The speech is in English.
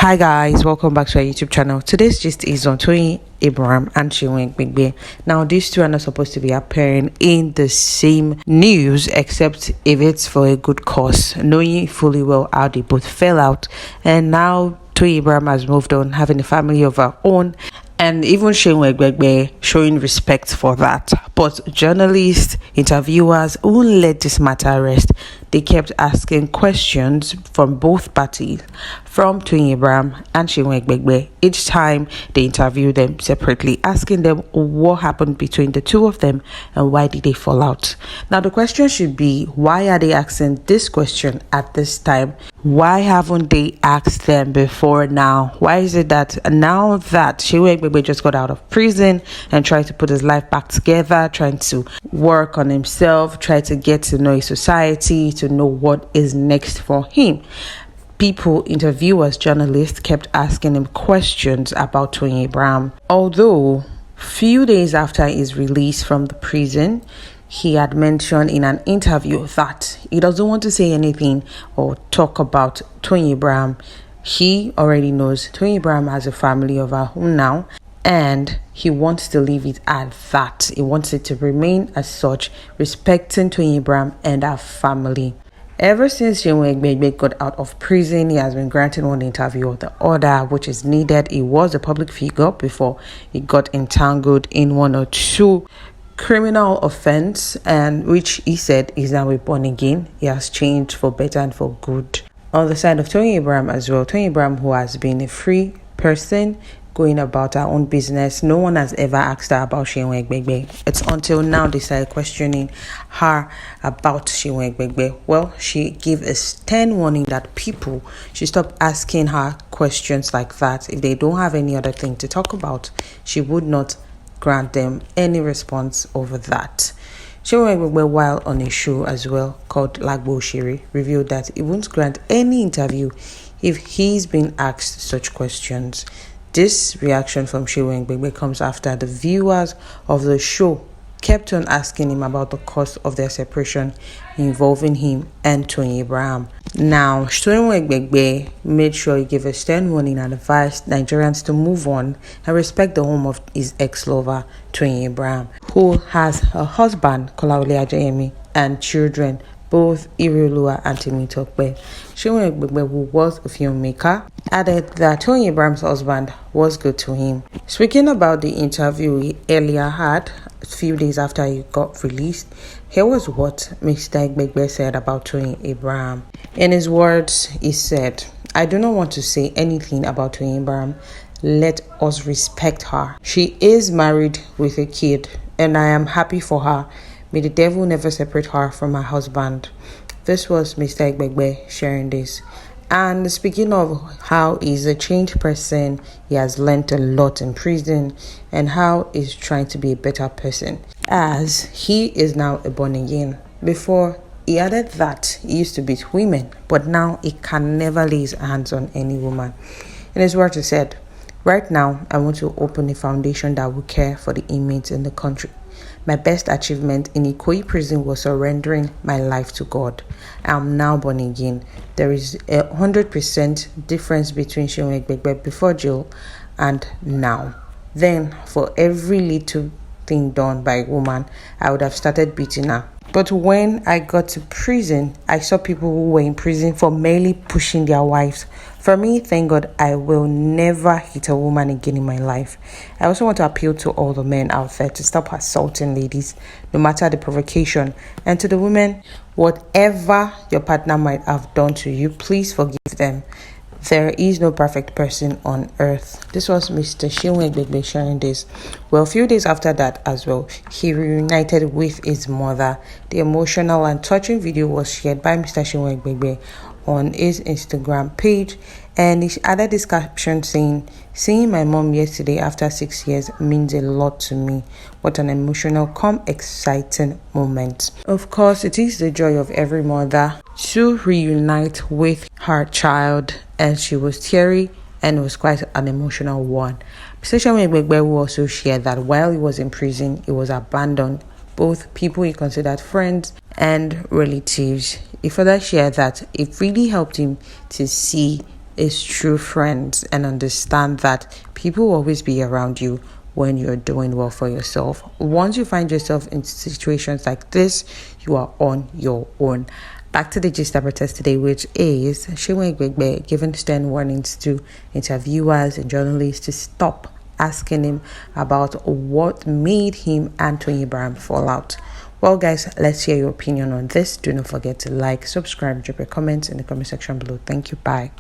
Hi guys, welcome back to our YouTube channel. Today's gist is on Toyin Abraham and Seun Egbegbe. Now, these two are not supposed to be appearing in the same news except if it's for a good cause, knowing fully well how they both fell out. And now Toyin Abraham has moved on, having a family of her own, and even Seun Egbegbe showing respect for that. But journalists, interviewers won't let this matter rest. They kept asking questions from both parties, from Toyin Abraham and Seun Egbegbe. Each time they interviewed them separately, asking them what happened between the two of them and why did they fall out. Now the question should be, why are they asking this question at this time? Why haven't they asked them before now? Why is it that now that Seun Egbegbe just got out of prison and tried to put his life back together, trying to work on himself, try to get to know his society, to know what is next for him, people, interviewers, journalists kept asking him questions about Toyin Abraham. Although few days after his release from the prison, he had mentioned in an interview that he doesn't want to say anything or talk about Toyin Abraham. He already knows Toyin Abraham has a family of her own now, and he wants to leave it at that. He wants it to remain as such, respecting Toyin Abraham and her family. Ever since Seun Egbegbe got out of prison, he has been granting one interview or the other, which is needed. He was a public figure before he got entangled in one or two criminal offense, and which he said is now a born again. He has changed for better and for good. On the side of Toyin Abraham as well, Toyin Abraham, who has been a free person going about her own business, no one has ever asked her about Seun Egbegbe. It's until now they started questioning her about Seun Egbegbe. Well, she gave a stern warning that people should stop asking her questions like that. If they don't have any other thing to talk about, she would not grant them any response over that. Seun Egbegbe, while on a show as well called Lagbo Shiri, revealed that he won't grant any interview if he's been asked such questions. This reaction from Seun Egbegbe comes after the viewers of the show kept on asking him about the cause of their separation involving him and Toyin Abraham. Now, Seun Egbegbe made sure he gave a stern warning and advised Nigerians to move on and respect the home of his ex-lover, Toyin Abraham, who has a husband, Kolawole Ajayemi, and children, both Irolua and Temitope. Seun Egbegbe, who was a filmmaker, added that Toyin Abraham's husband was good to him. Speaking about the interview he earlier had, a few days after he got released, here was what Mr. Egbegbe said about Toyin Abraham. In his words, he said, "I do not want to say anything about Toyin Abraham. Let us respect her. She is married with a kid, and I am happy for her. May the devil never separate her from her husband." This was Mr. Egbegbe sharing this. And speaking of how he's a changed person, he has learned a lot in prison, and how he's trying to be a better person, as he is now a born again. Before, he added that he used to beat women, but now he can never lay his hands on any woman. In his words, he said, "Right now, I want to open a foundation that will care for the inmates in the country. My best achievement in Ikoyi prison was surrendering my life to God. I am now born again. There is 100% difference between Seun Egbegbe before jail and now. Then, for every little thing done by a woman, I would have started beating her. But when I got to prison, I saw people who were in prison for merely pushing their wives. For me, thank God, I will never hit a woman again in my life. I also want to appeal to all the men out there to stop assaulting ladies, no matter the provocation. And to the women, whatever your partner might have done to you, please forgive them. There is no perfect person on earth." This was Mr. Seun Egbegbe sharing this. Well, a few days after that as well, he reunited with his mother. The emotional and touching video was shared by Mr. Seun Egbegbe on his Instagram page, and he added this caption saying, "Seeing my mom yesterday after 6 years means a lot to me. What an emotional, calm, exciting moment." Of course, it is the joy of every mother to reunite with her child, and she was teary, and it was quite an emotional one. Mr. Seun Egbegbe will also share that while he was in prison, he was abandoned, both people he considered friends and relatives. He further shared that it really helped him to see is true friends and understand that people will always be around you when you're doing well for yourself. Once you find yourself in situations like this, you are on your own. Back to the gist of our test today, which is Seun Egbegbe giving stern warnings to interviewers and journalists to stop asking him about what made him and Toyin Abraham fall out. Well, guys, let's hear your opinion on this. Do not forget to like, subscribe, drop your comments in the comment section below. Thank you. Bye.